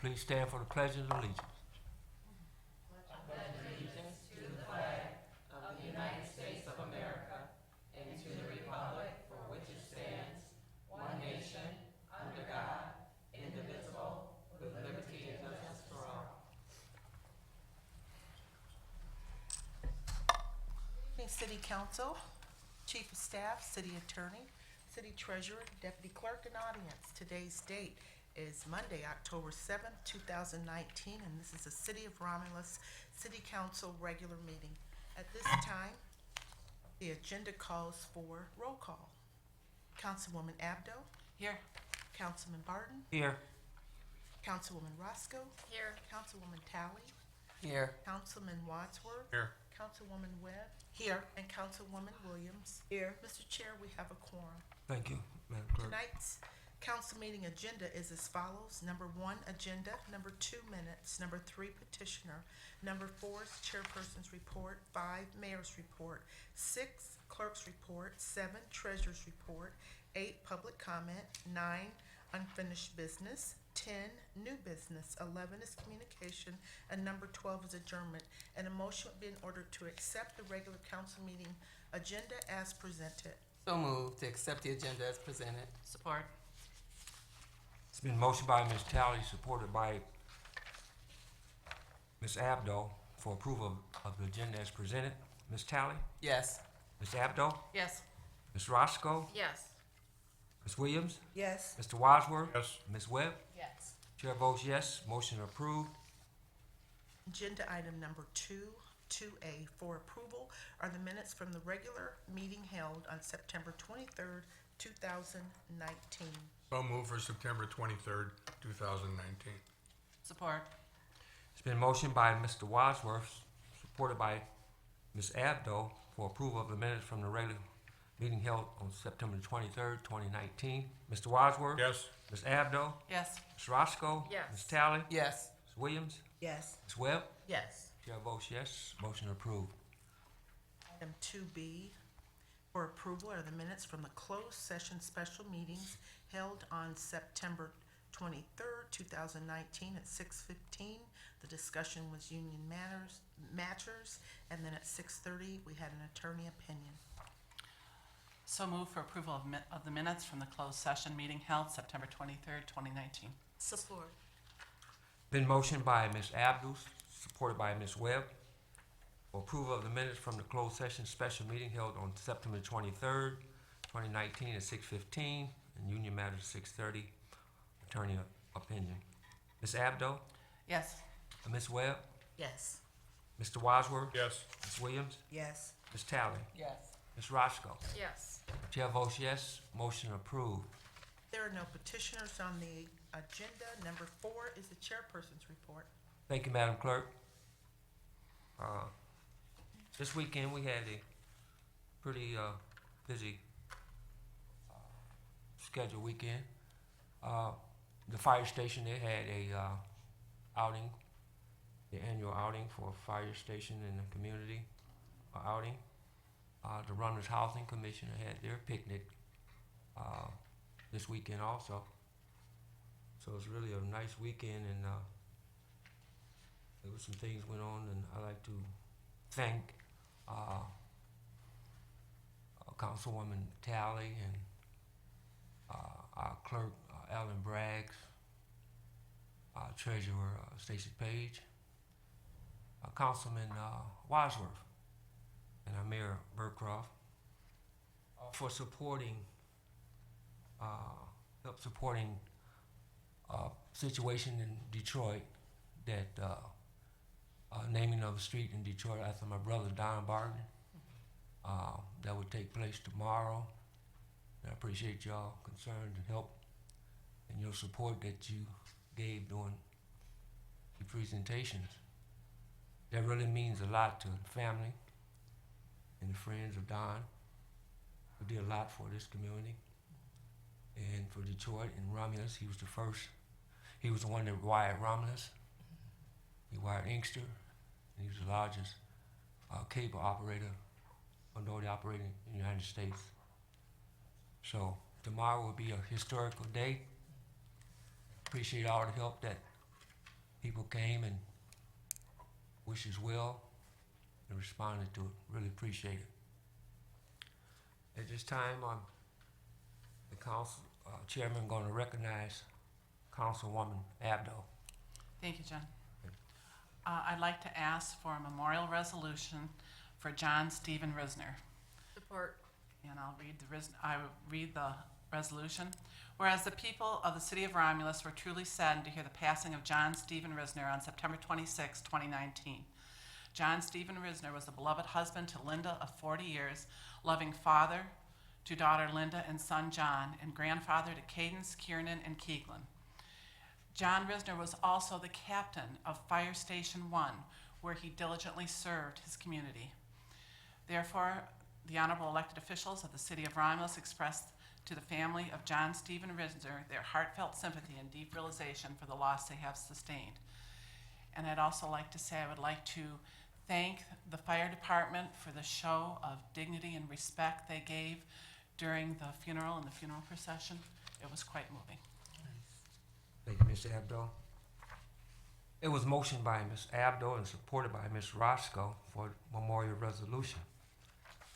please stand for the Pledge of Allegiance. City Council, Chief of Staff, City Attorney, City Treasurer, Deputy Clerk, and audience. Today's date is Monday, October 7th, 2019, and this is the City of Romulus City Council regular meeting. At this time, the agenda calls for roll call. Councilwoman Abdo. Here. Councilman Barton. Here. Councilwoman Roscoe. Here. Councilwoman Talley. Here. Councilman Wadsworth. Here. Councilwoman Webb. Here. And Councilwoman Williams. Here. Mr. Chair, we have a quorum. Thank you, Madam Clerk. Tonight's council meeting agenda is as follows. Number 1, agenda. Number 2, minutes. Number 3, petitioner. Number 4 is chairperson's report. 5, mayor's report. 6, clerk's report. 7, treasurer's report. 8, public comment. 9, unfinished business. 10, new business. 11 is communication, and number 12 is adjournment. And a motion would be in order to accept the regular council meeting agenda as presented. So moved to accept the agenda as presented. Support. It's been motioned by Ms. Talley, supported by Ms. Abdo for approval of the agenda as presented. Ms. Talley? Yes. Ms. Abdo? Yes. Ms. Roscoe? Yes. Ms. Williams? Yes. Mr. Wadsworth? Yes. Ms. Webb? Yes. Chair votes yes. Motion approved. Agenda item number 2A for approval are the minutes from the regular meeting held on September 23rd, 2019. So move for September 23rd, 2019. Support. It's been motioned by Mr. Wadsworth, supported by Ms. Abdo for approval of the minutes from the regular meeting held on September 23rd, 2019. Mr. Wadsworth? Yes. Ms. Abdo? Yes. Ms. Roscoe? Yes. Ms. Talley? Yes. Ms. Williams? Yes. Ms. Webb? Yes. Chair votes yes. Motion approved. Item 2B for approval are the minutes from the closed session special meetings held on September 23rd, 2019 at 6:15. The discussion was union matters, and then at 6:30 we had an attorney opinion. So moved for approval of the minutes from the closed session meeting held September 23rd, 2019. Support. Been motioned by Ms. Abdus, supported by Ms. Webb, for approval of the minutes from the closed session special meeting held on September 23rd, 2019 at 6:15, and union matters 6:30, attorney opinion. Ms. Abdo? Yes. Ms. Webb? Yes. Mr. Wadsworth? Yes. Ms. Williams? Yes. Ms. Talley? Yes. Ms. Roscoe? Yes. Chair votes yes. Motion approved. There are no petitioners on the agenda. Number 4 is the chairperson's report. Thank you, Madam Clerk. This weekend we had a pretty busy scheduled weekend. The fire station, they had a outing, the annual outing for a fire station in the community outing. The Runners Housing Commission had their picnic this weekend also. So it's really a nice weekend, and there was some things went on, and I'd like to thank Councilwoman Talley and our clerk, Ellen Braggs, our treasurer, Stacy Page, Councilman Wadsworth, and our Mayor Burcroft for supporting, help supporting situation in Detroit that naming of a street in Detroit after my brother Don Barton. That would take place tomorrow. And I appreciate y'all concern and help and your support that you gave during the presentations. That really means a lot to the family and the friends of Don, who did a lot for this community and for Detroit and Romulus. He was the first. He was the one that wired Romulus. He wired Inkster, and he was the largest cable operator, minority operator in the United States. So tomorrow will be a historical day. Appreciate all the help that People came and wished us well and responded to it. Really appreciate it. At this time, the council chairman going to recognize Councilwoman Abdo. Thank you, John. I'd like to ask for a memorial resolution for John Stephen Risner. Support. And I will read the resolution. Whereas the people of the city of Romulus were truly saddened to hear the passing of John Stephen Risner on September 26, 2019. John Stephen Risner was a beloved husband to Linda of 40 years, loving father to daughter Linda and son John, and grandfather to Cadence, Kiernan, and Keeglin. John Risner was also the captain of Fire Station 1, where he diligently served his community. Therefore, the honorable elected officials of the city of Romulus expressed to the family of John Stephen Risner their heartfelt sympathy and deep realization for the loss they have sustained. And I'd also like to say I would like to thank the fire department for the show of dignity and respect they gave during the funeral and the funeral procession. It was quite moving. Thank you, Ms. Abdo. It was motioned by Ms. Abdo and supported by Ms. Roscoe for memorial resolution.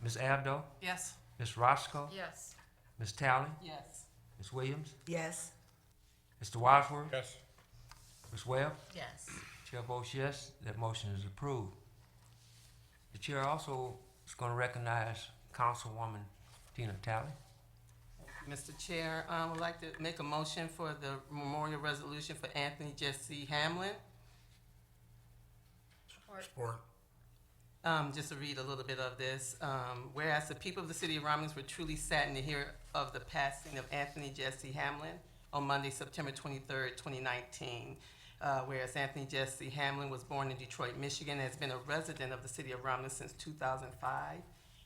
Ms. Abdo, Yes? Ms. Roscoe, Yes. Ms. Talley, Yes. Ms. Williams, Yes. Mr. Wadsworth, Yes. Ms. Webb. Yes. Chair votes yes, that motion is approved. The chair also is going to recognize Councilwoman Tina Talley. Mr. Chair, I would like to make a motion for the memorial resolution for Anthony Jesse Hamlin. Support. Just to read a little bit of this. Whereas the people of the city of Romulus were truly saddened to hear of the passing of Anthony Jesse Hamlin on Monday, September 23rd, 2019. Whereas Anthony Jesse Hamlin was born in Detroit, Michigan, and has been a resident of the city of Romulus since 2005.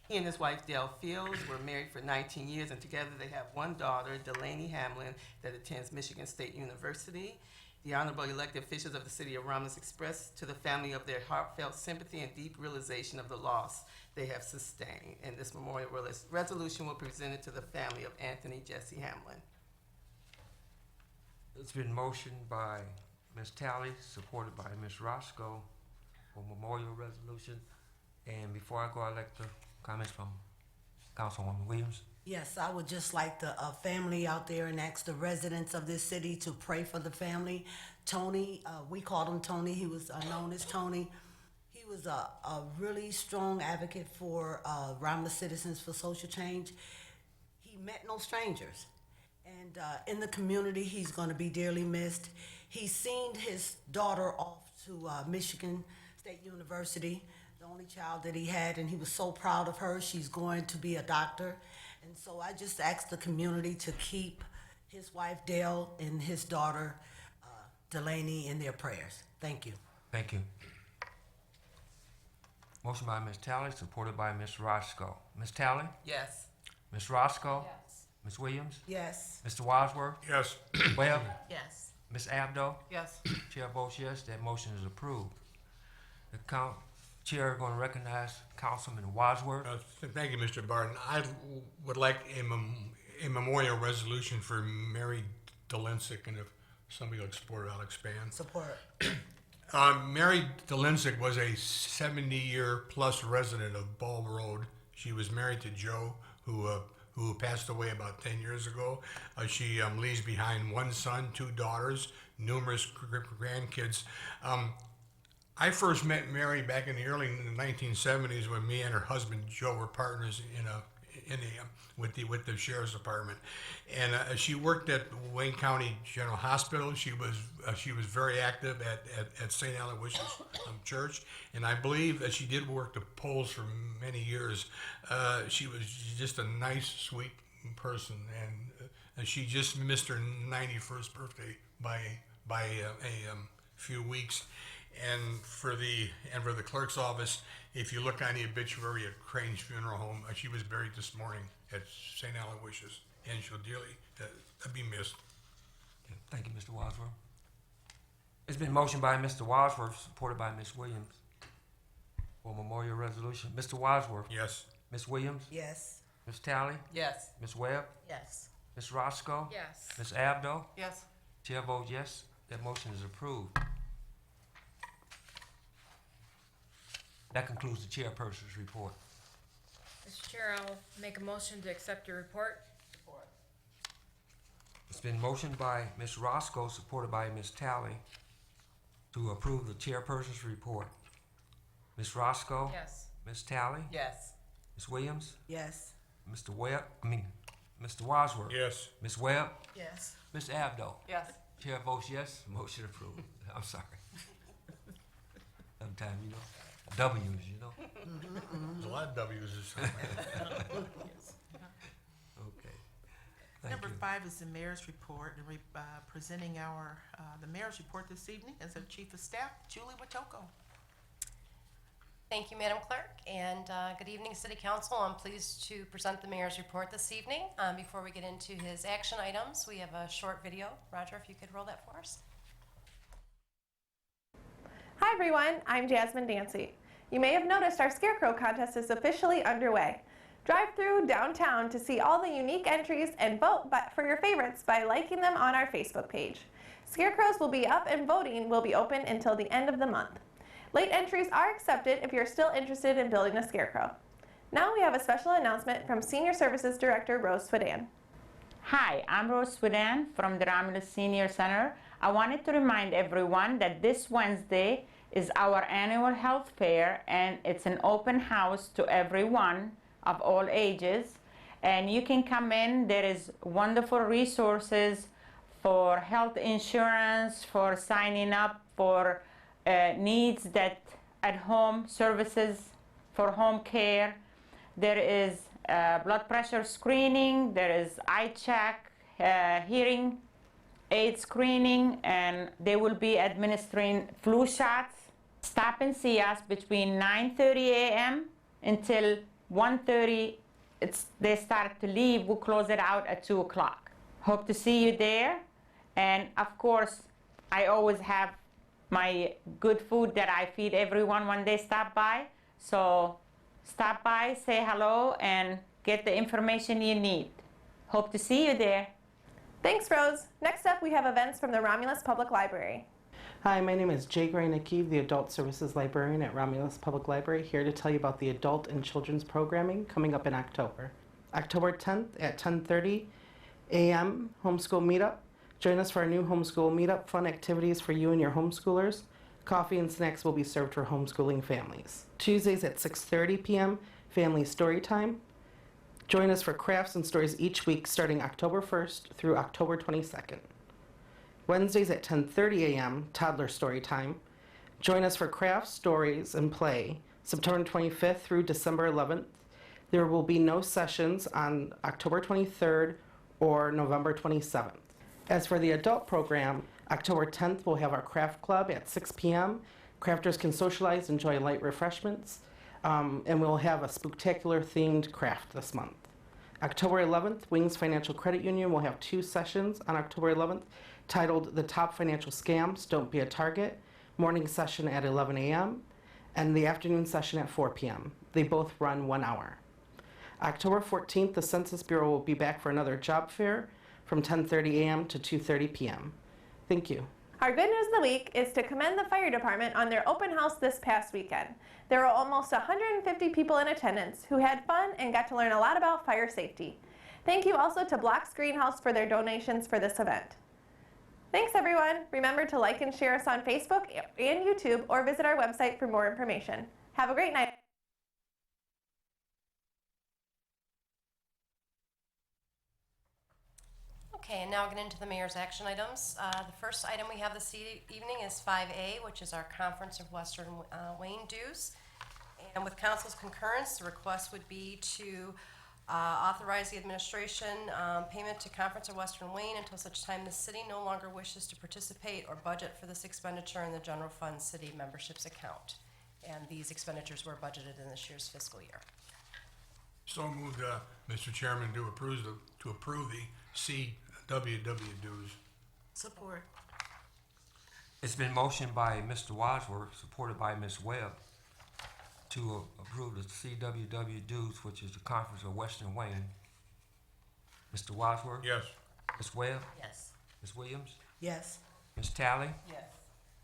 He and his wife, Dale Fields, were married for 19 years, and together they have one daughter, Delaney Hamlin, that attends Michigan State University. The honorable elected officials of the city of Romulus expressed to the family of their heartfelt sympathy and deep realization of the loss they have sustained. And this memorial resolution will be presented to the family of Anthony Jesse Hamlin. It's been motioned by Ms. Talley, supported by Ms. Roscoe for memorial resolution. And before I go, I'd like the comments from Councilwoman Williams. Yes, I would just like the family out there and ask the residents of this city to pray for the family. Tony, we called him Tony. He was known as Tony. He was a really strong advocate for Romulus Citizens for Social Change. He met no strangers. And in the community, he's going to be dearly missed. He's seen his daughter off to Michigan State University, the only child that he had, and he was so proud of her. She's going to be a doctor. And so I just asked the community to keep his wife, Dale, and his daughter, Delaney, in their prayers. Thank you. Thank you. Motion by Ms. Talley, supported by Ms. Roscoe. Ms. Talley, Yes. Ms. Roscoe, Yes. Ms. Williams, Yes. Mr. Wadsworth, Yes. Webb, Yes. Ms. Abdo. Yes. Chair votes yes, that motion is approved. The chair going to recognize Councilman Wadsworth. Thank you, Mr. Barton. I would like a memorial resolution for Mary Dolinsik, and if somebody will support it, I'll expand. Support. Mary Dolinsik was a 70-year-plus resident of Bulb Road. She was married to Joe, who passed away about 10 years ago. She leaves behind one son, two daughters, numerous grandkids. I first met Mary back in the early 1970s when me and her husband Joe were partners with the sheriff's department, and she worked at Wayne County General Hospital. She was very active at St. Aloysius Church, and I believe that she did work the polls for many years. She was just a nice, sweet person, and she just missed her 91st birthday by a few weeks. And for the clerk's office, if you look on the obituary at Crane's Funeral Home, she was buried this morning at St. Aloysius, and she'll dearly be missed. Thank you, Mr. Wadsworth. It's been motioned by Mr. Wadsworth, supported by Ms. Williams for memorial resolution. Mr. Wadsworth, Yes. Ms. Williams, Yes. Ms. Talley, Yes. Ms. Webb, Yes. Ms. Roscoe, Yes. Ms. Abdo. Yes. Chair votes yes, that motion is approved. That concludes the chairperson's report. Mr. Chair, I'll make a motion to accept your report. It's been motioned by Ms. Roscoe, supported by Ms. Talley, to approve the chairperson's report. Ms. Roscoe? Yes. Ms. Talley? Yes. Ms. Williams? Yes. Mr. Mr. Wadsworth? Yes. Ms. Webb? Yes. Ms. Abdo? Yes. Chair votes yes, motion approved. I'm sorry. Sometimes, you know, W's, you know? There's a lot of W's or something. Okay. Thank Number you. 5 is the mayor's report, and presenting the mayor's report this evening is our Chief of Staff, Julie Watoko. Thank you, Madam Clerk, and good evening, City Council. I'm pleased to present the mayor's report this evening. Before we get into his action items, we have a short video. Roger, if you could roll that for us. Hi everyone, I'm Jasmine Dancy. You may have noticed our Scarecrow contest is officially underway. Drive through downtown to see all the unique entries and vote for your favorites by liking them on our Facebook page. Scarecrows will be up and voting will be open until the end of the month. Late entries are accepted if you're still interested in building a scarecrow. Now we have a special announcement from Senior Services Director Rose Swedan. Hi, I'm Rose Swedan from the Romulus Senior Center. I wanted to remind everyone that this Wednesday is our annual health fair, and it's an open house to everyone of all ages. And you can come in. There is wonderful resources for health insurance, for signing up for needs that at home services for home care. There is blood pressure screening, there is eye check, hearing aid screening, and they will be administering flu shots. Stop and see us between 9:30 a.m. until 1:30. They start to leave. We'll close it out at 2 o'clock. Hope to see you there. And of course, I always have my good food that I feed everyone when they stop by. So stop by, say hello, and get the information you need. Hope to see you there. Thanks, Rose. Next up, we have events from the Romulus Public Library. Hi, my name is Jay Gray-Nakeev, the Adult Services Librarian at Romulus Public Library, here to tell you about the adult and children's programming coming up in October. October 10th at 10:30 a.m. Homeschool Meetup. Join us for our new homeschool meetup, fun activities for you and your homeschoolers. Coffee and snacks will be served for homeschooling families. Tuesdays at 6:30 p.m., family story time. Join us for crafts and stories each week starting October 1st through October 22nd. Wednesdays at 10:30 a.m., toddler story time. Join us for crafts, stories, and play September 25th through December 11th. There will be no sessions on October 23rd or November 27th. As for the adult program, October 10th we'll have our craft club at 6 p.m. Crafters can socialize, enjoy light refreshments, and we'll have a spectacular themed craft this month. October 11th, Wings Financial Credit Union will have 2 sessions on October 11th titled The Top Financial Scams, Don't Be a Target, morning session at 11 a.m. and the afternoon session at 4 p.m. They both run 1 hour. October 14th, the Census Bureau will be back for another job fair from 10:30 a.m. to 2:30 p.m. Thank you. Our good news of the week is to commend the fire department on their open house this past weekend. There were almost 150 people in attendance who had fun and got to learn a lot about fire safety. Thank you also to Block's Greenhouse for their donations for this event. Thanks everyone. Remember to like and share us on Facebook and YouTube, or visit our website for more information. Have a great night. Okay, and now we'll get into the mayor's action items. The first item we have this evening is 5A, which is our Conference of Western Wayne dues. And with council's concurrence, the request would be to authorize the administration payment to Conference of Western Wayne until such time the city no longer wishes to participate or budget for this expenditure in the general fund city memberships account. And these expenditures were budgeted in this year's fiscal year. So moved, Mr. Chairman, to approve the CWW dues. Support. It's been motioned by Mr. Wadsworth, supported by Ms. Webb, to approve the CWW dues, which is the Conference of Western Wayne. Mr. Wadsworth? Yes. Ms. Webb? Yes. Ms. Williams? Yes. Ms. Talley? Yes.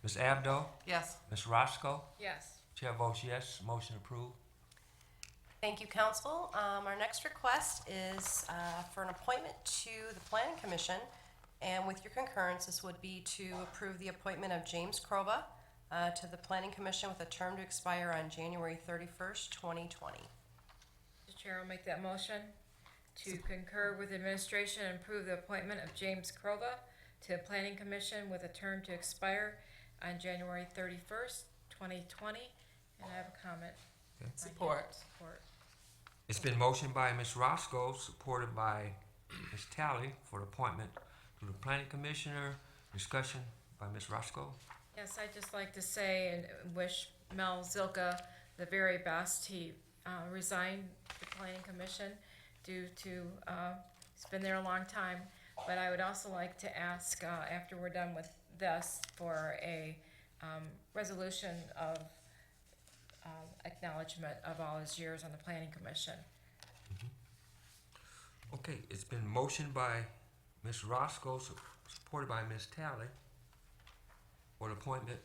Ms. Abdo? Yes. Ms. Roscoe? Yes. Chair votes yes, motion approved. Thank you, council. Our next request is for an appointment to the Planning Commission. And with your concurrence, this would be to approve the appointment of James Kroba to the Planning Commission with a term to expire on January 31st, 2020. Mr. Chair, I'll make that motion to concur with administration and approve the appointment of James Kroba to the Planning Commission with a term to expire on January 31st, 2020. And I have a comment. Support. Support. It's been motioned by Ms. Roscoe, supported by Ms. Talley for the appointment to the Planning Commissioner. Discussion by Ms. Roscoe. Yes, I'd just like to say and wish Mel Zilka the very best. He resigned the Planning Commission due to, he's been there a long time. But I would also like to ask, after we're done with this, for a resolution of acknowledgement of all his years on the Planning Commission. Okay, it's been motioned by Ms. Roscoe, supported by Ms. Talley, for the appointment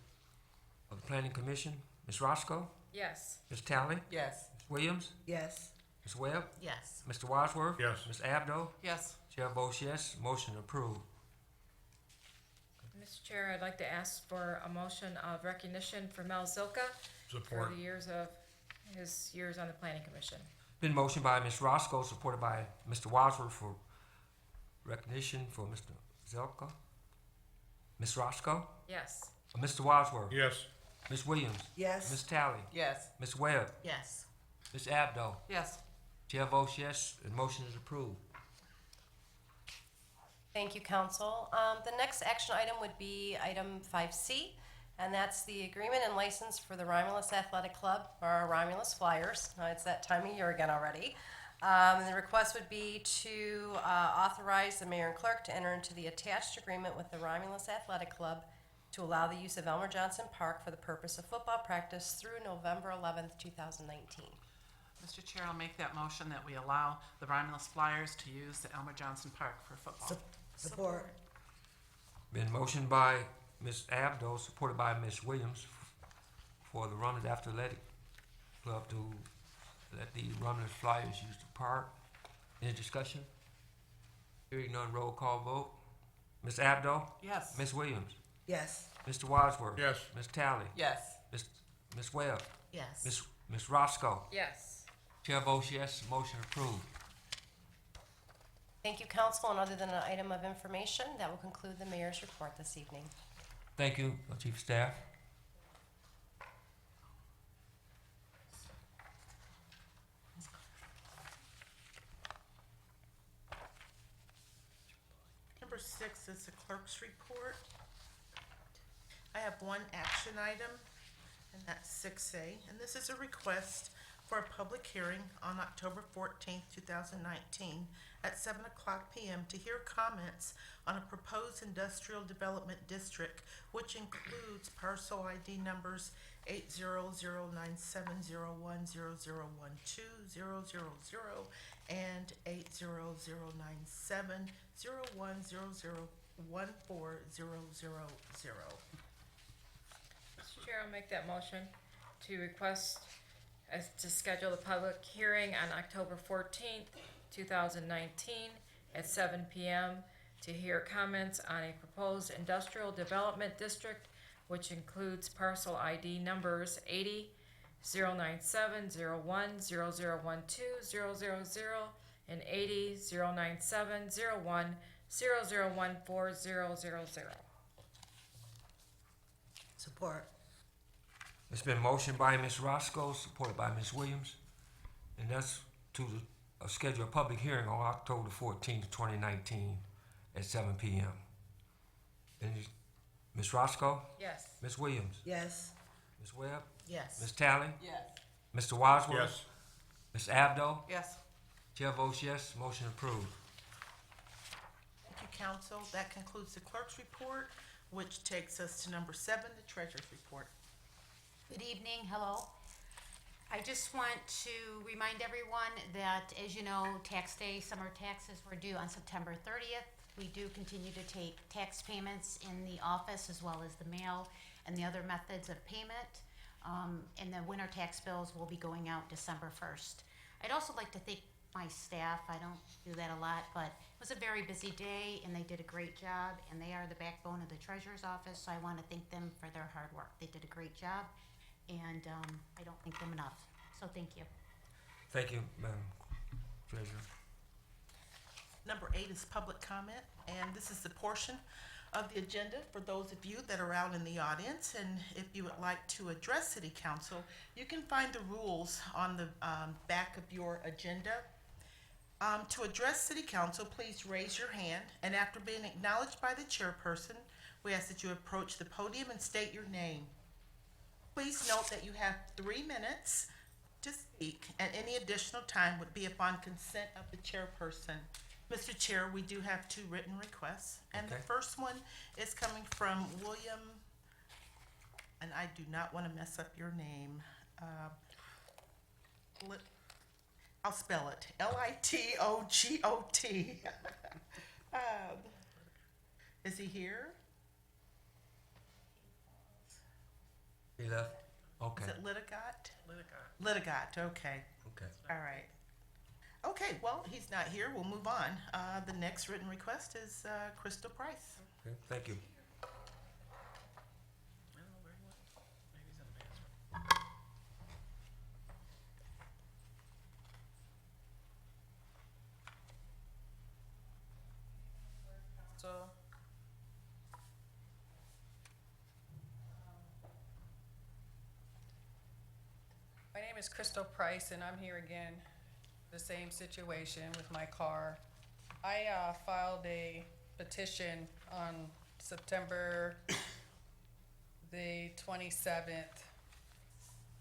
of the Planning Commission. Ms. Roscoe? Yes. Ms. Talley? Yes. Ms. Williams? Yes. Ms. Webb? Yes. Mr. Wadsworth? Yes. Ms. Abdo? Yes. Chair votes yes, motion approved. Mr. Chair, I'd like to ask for a motion of recognition for Mel Zilka for Support. the years of his years on the Planning Commission. Been motioned by Ms. Roscoe, supported by Mr. Wadsworth for recognition for Mr. Zelka. Ms. Roscoe? Yes. Mr. Wadsworth? Yes. Ms. Williams? Yes. Ms. Talley? Yes. Ms. Webb? Yes. Ms. Abdo? Yes. Chair votes yes, and motion is approved. Thank you, council. The next action item would be item 5C, and that's the agreement and license for the Romulus Athletic Club, or our Romulus Flyers. It's that time of year again already. And the request would be to authorize the mayor and clerk to enter into the attached agreement with the Romulus Athletic Club to allow the use of Elmer Johnson Park for the purpose of football practice through November 11th, 2019. Mr. Chair, I'll make that motion that we allow the Romulus Flyers to use the Elmer Johnson Park for football. Support. Been motioned by Ms. Abdo, supported by Ms. Williams, for the Romulus Athletic Club to let the Romulus Flyers use the park. Any discussion? Hearing none, roll call vote. Ms. Abdo? Yes. Ms. Williams? Yes. Mr. Wadsworth? Yes. Ms. Talley? Yes. Ms. Webb? Yes. Ms. Roscoe? Yes. Chair votes yes, motion approved. Thank you, council, and other than an item of information, that will conclude the mayor's report this evening. Thank you, Chief of Staff. Number 6 is the clerk's report. I have one action item, and that's 6A, and this is a request for a public hearing on October 14th, 2019, at 7:00 p.m. to hear comments on a proposed industrial development district, which includes parcel ID numbers 8009701001200 and 8009701001400. Mr. Chair, I'll make that motion to request to schedule the public hearing on October 14th, 2019 at 7 p.m. to hear comments on a proposed industrial development district, which includes parcel ID numbers 80-097-01-0012-000 and 80-097-01-0014-000. Support. It's been motioned by Ms. Roscoe, supported by Ms. Williams, and that's to schedule a public hearing on October 14th, 2019 at 7 p.m. Ms. Roscoe? Yes. Ms. Williams? Yes. Ms. Webb? Yes. Ms. Talley? Yes. Mr. Wadsworth? Yes. Ms. Abdo? Yes. Chair votes yes, motion approved. Thank you, council. That concludes the clerk's report, which takes us to number 7, the treasurer's report. Good evening, hello. I just want to remind everyone that, as you know, tax day, summer taxes were due on September 30th. We do continue to take tax payments in the office as well as the mail and the other methods of payment. And the winter tax bills will be going out December 1st. I'd also like to thank my staff. I don't do that a lot, but it was a very busy day and they did a great job, and they are the backbone of the treasurer's office, so I want to thank them for their hard work. They did a great job, and I don't thank them enough, so thank you. Thank you, Madam Treasurer. Number 8 is public comment, and this is the portion of the agenda for those of you that are out in the audience. And if you would like to address City Council, you can find the rules on the back of your agenda. To address City Council, please raise your hand, and after being acknowledged by the chairperson, we ask that you approach the podium and state your name. Please note that you have 3 minutes to speak, and any additional time would be upon consent of the chairperson. Mr. Chair, we do have 2 written requests, and the Okay. first one is coming from William, and I do not want to mess up your name. I'll spell it, Litogot. Is he here? He left? Okay, Is it Litogot? Litogot, okay. okay. All right. Okay, well, he's not here. We'll move on. The next written request is Crystal Price. Okay, thank you. So, my name is Crystal Price, and I'm here again, the same situation with my car. I filed a petition on September the 27th,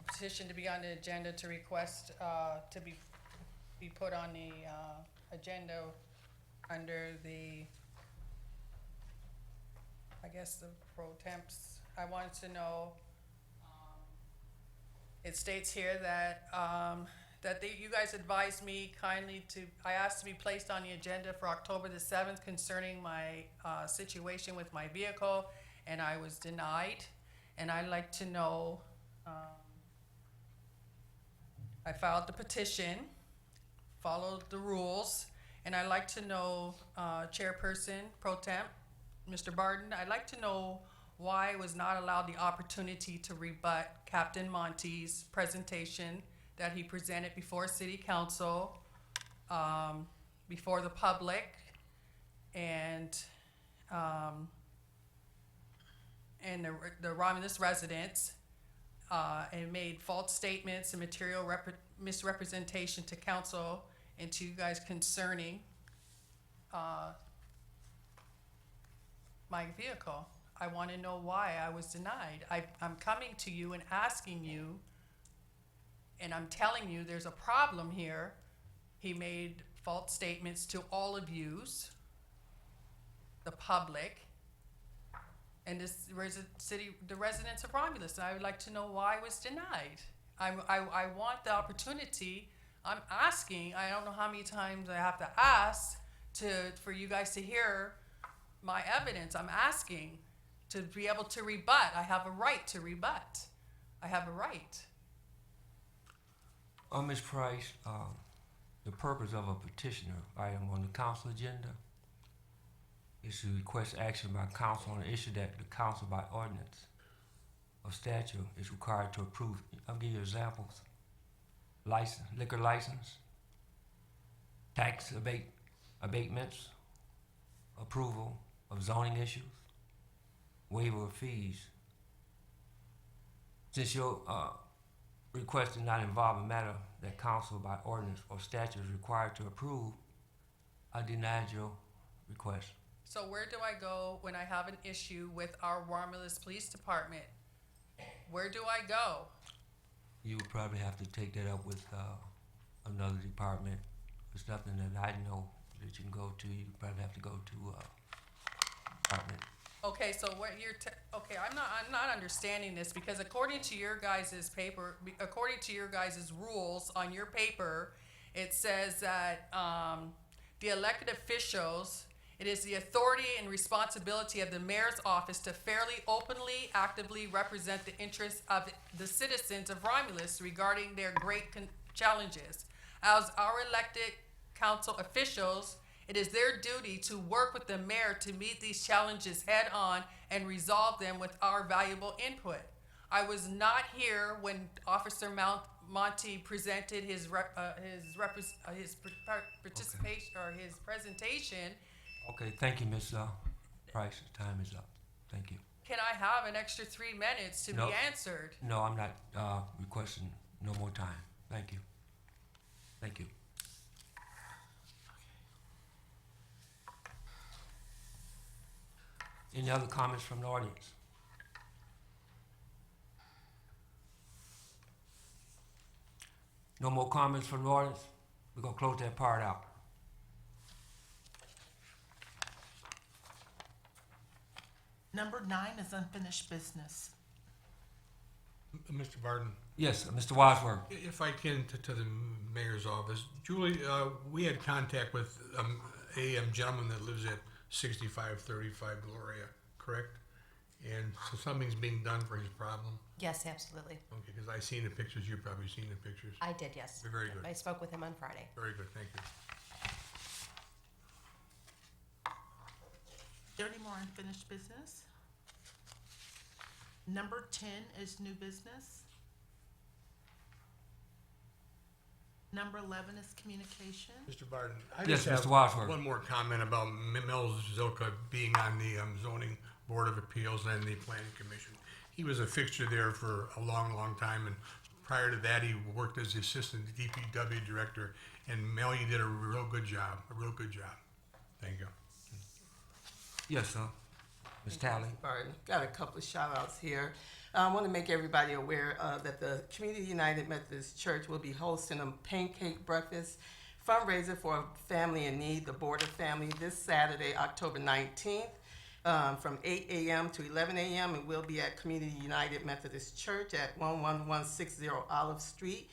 a petition to be on the agenda to request to be put on the agenda under the, I guess, the pro temps. I wanted to know, it states here that, you guys advised me kindly I asked to be placed on the agenda for October the 7th concerning my situation with my vehicle, and I was denied. And I'd like to know, I filed the petition, followed the rules, and I'd like to know, Chairperson Pro Temp, Mr. Barton, I'd like to know why I was not allowed the opportunity to rebut Captain Monty's presentation that he presented before City Council, before the public, and the Romulus residents, and made false statements and material misrepresentation to council and to you guys concerning my vehicle. I want to know why I was denied. I'm coming to you and asking you, and I'm telling you there's a problem here. He made false statements to all of yous, the public, and the residents of Romulus. I would like to know why I was denied. I want the opportunity. I'm asking, I don't know how many times I have to ask for you guys to hear my evidence. I'm asking to be able to rebut. I have a right to rebut. I have a right. Ms. Price, the purpose of a petitioner item on the council agenda is to request action by council on an issue that the council by ordinance or statute is required to approve. I'll give you examples. Liquor license, tax abatements, approval of zoning issues, waiver of fees. Since your request did not involve a matter that council by ordinance or statute is required to approve, I denied your request. So where do I go when I have an issue with our Romulus Police Department? Where do I go? You would probably have to take that up with another department. It's nothing that I know that you can go to. You probably have to go to department. Okay, so what okay, I'm not understanding this, because according to your guys' paper, according to your guys' rules on your paper, it says that the elected officials It is the authority and responsibility of the mayor's office to fairly, openly, actively represent the interests of the citizens of Romulus regarding their great challenges. As our elected council officials, it is their duty to work with the mayor to meet these challenges head on and resolve them with our valuable input. I was not here when Officer Monty presented his participation or his presentation. Okay, thank you, Ms. Price. Time is up. Thank you. Can I have an extra 3 minutes to No. be answered? No, I'm not requesting no more time. Thank you. Thank you. Any other comments from the audience? No more comments from the audience? We're gonna close that part out. Number 9 is unfinished business. Mr. Barton, Yes, Mr. Wadsworth. if I can, to the mayor's office. Julie, we had contact with a gentleman that lives at 6535 Gloria, correct? And so something's being done for his problem? Yes, absolutely. Okay, because I seen the pictures, you've probably seen the pictures. I did, yes. They're very good. I spoke with him on Friday. Very good, thank you. Is there any more unfinished business? Number 10 is new business. Number 11 is communication. Mr. Barton, I Yes, just have Mr. Wadsworth. one more comment about Mel Zilka being on the zoning board of appeals and the planning commission. He was a fixture there for a long, long time, and prior to that, he worked as the assistant DPW director. And Mel, you did a real good job, Thank you. Yes, sir. Ms. Talley. Barton. Got a couple of shout outs here. I want to make everybody aware that the Community United Methodist Church will be hosting a pancake breakfast fundraiser for a family in need, the Border family, this Saturday, October 19th, from 8 a.m. to 11 a.m. It will be at Community United Methodist Church at 11160 Olive Street.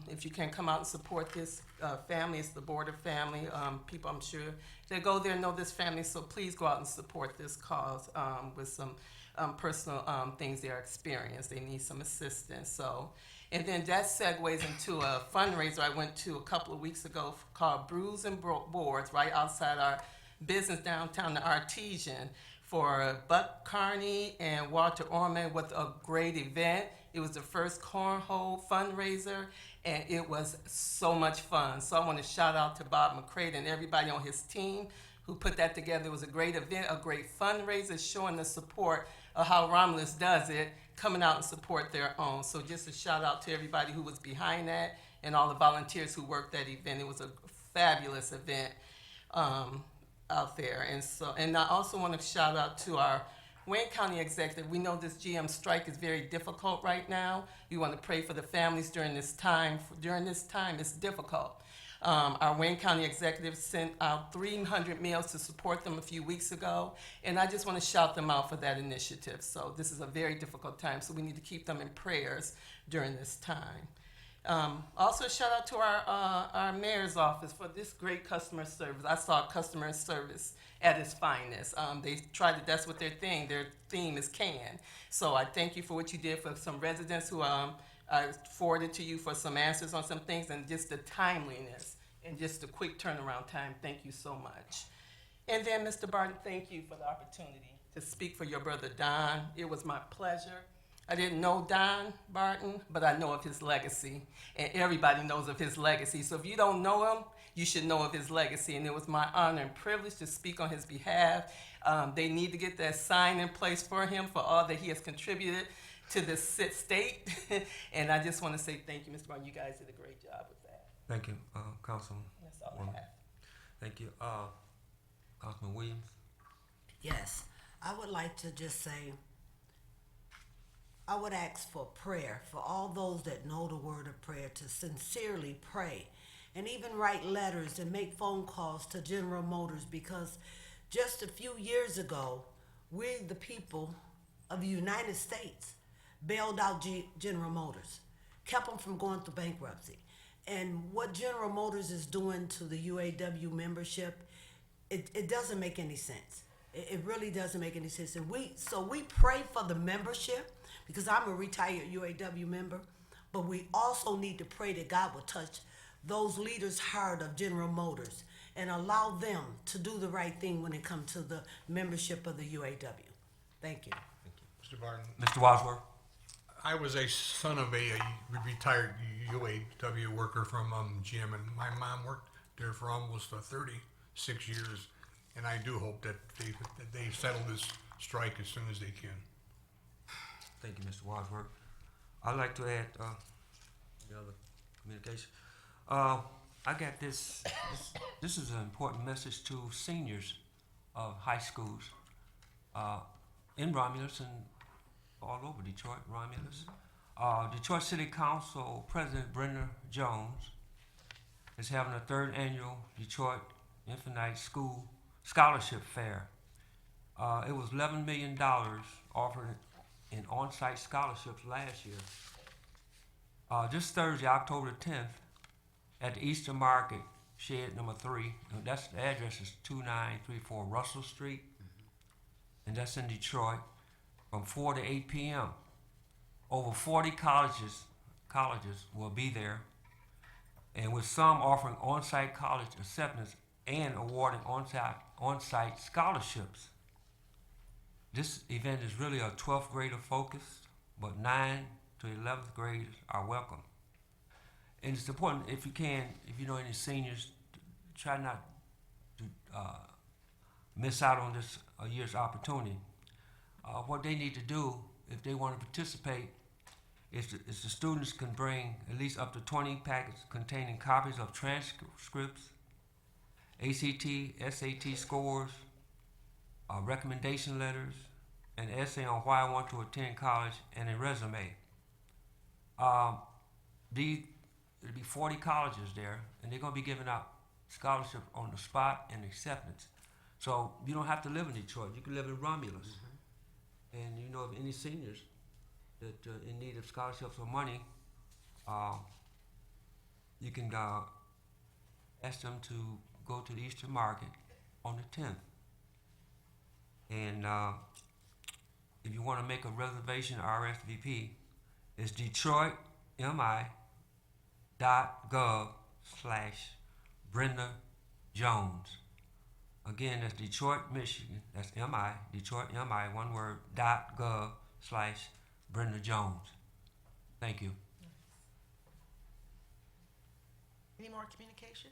If you can come out and support this family, it's the Border family. People, I'm sure, that go there know this family, so please go out and support this cause with some personal things they are experiencing. They need some assistance. So, and then that segues into a fundraiser I went to a couple of weeks ago called Brews and Boards, right outside our business downtown, the Artesian, for Buck Carney and Walter Orman with a great event. It was the first cornhole fundraiser, and it was so much fun. So I want to shout out to Bob McCray and everybody on his team who put that together. It was a great event, a great fundraiser, showing the support of how Romulus does it, coming out and support their own. So just a shout out to everybody who was behind that and all the volunteers who worked that event. It was a fabulous event out there. And I also want to shout out to our Wayne County executive. We know this GM strike is very difficult right now. We want to pray for the families during this time. It's difficult. Our Wayne County executive sent out 300 meals to support them a few weeks ago, and I just want to shout them out for that initiative. So this is a very difficult time, so we need to keep them in prayers during this time. Also, shout out to our mayor's office for this great customer service. I saw customer service at its finest. That's what their theme is can. So I thank you for what you did for some residents who I forwarded to you for some answers on some things, and just the timeliness and just the quick turnaround time. Thank you so much. And then, Mr. Barton, thank you for the opportunity to speak for your brother Don. It was my pleasure. I didn't know Don Barton, but I know of his legacy, and everybody knows of his legacy. So if you don't know him, you should know of his legacy, and it was my honor and privilege to speak on his behalf. They need to get that sign in place for him for all that he has contributed to this state. And I just want to say thank you, Mr. Barton. You guys did a great job with that. Thank you, Councilman. That's all I have. Thank you. Councilman Williams? Yes, I would like to just say, I would ask for prayer for all those that know the word of prayer to sincerely pray and even write letters and make phone calls to General Motors, because just a few years ago, we, the people of the United States, bailed out General Motors, kept them from going through bankruptcy. And what General Motors is doing to the UAW membership it doesn't make any sense. It really doesn't make any sense. And we pray for the membership, because I'm a retired UAW member, but we also need to pray that God will touch those leaders' heart of General Motors and allow them to do the right thing when it comes to the membership of the UAW. Thank you. Mr. Barton, Mr. Wadsworth? I was a son of a retired UAW worker from GM, and my mom worked there for almost 36 years. And I do hope that they settle this strike as soon as they can. Thank you, Mr. Wadsworth. I'd like to add, the other communication. I got this. This is an important message to seniors of high schools in Romulus and all over Detroit, Romulus. Detroit City Council President Brenda Jones is having a 3rd annual Detroit Infinite School Scholarship Fair. It was $11 million offered in on-site scholarships last year. This Thursday, October 10th, at the Eastern Market, shed number 3. That's the address is 2934 Russell Street, and that's in Detroit, from 4 to 8 p.m. Over 40 colleges will be there, and with some offering on-site college acceptance and awarding on-site scholarships. This event is really a 12th grader focus, but 9 to 11th graders are welcome. And it's important, if you can, if you know any seniors, try not to miss out on this year's opportunity. What they need to do, if they want to participate, is the students can bring at least up to 20 packets containing copies of transcripts, ACT, SAT scores, recommendation letters, an essay on why I want to attend college, and a resume. There'll be 40 colleges there, and they're going to be giving out scholarships on the spot and acceptance. So you don't have to live in Detroit. You can live in Romulus. And you know, if any seniors that in need of scholarships or money, you can ask them to go to the Eastern Market on the 10th. And if you want to make a reservation, RSVP, it's DetroitMI.gov/Brenda Jones. Again, that's Detroit, Michigan. That's MI, Detroit MI, one word, .gov/Brenda Jones. Thank you. Any more communication?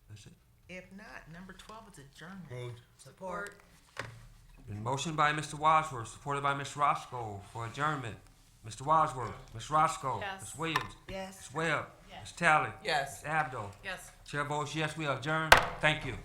That's it. If not, number 12 is adjournment. Moved. Support. Been motioned by Mr. Wadsworth, supported by Ms. Roscoe for adjournment. Mr. Wadsworth, Ms. Roscoe, Yes. Ms. Williams, Yes. Ms. Webb, Ms. Talley, Yes. Ms. Abdo. Yes. Chair votes yes, we adjourn. Thank you.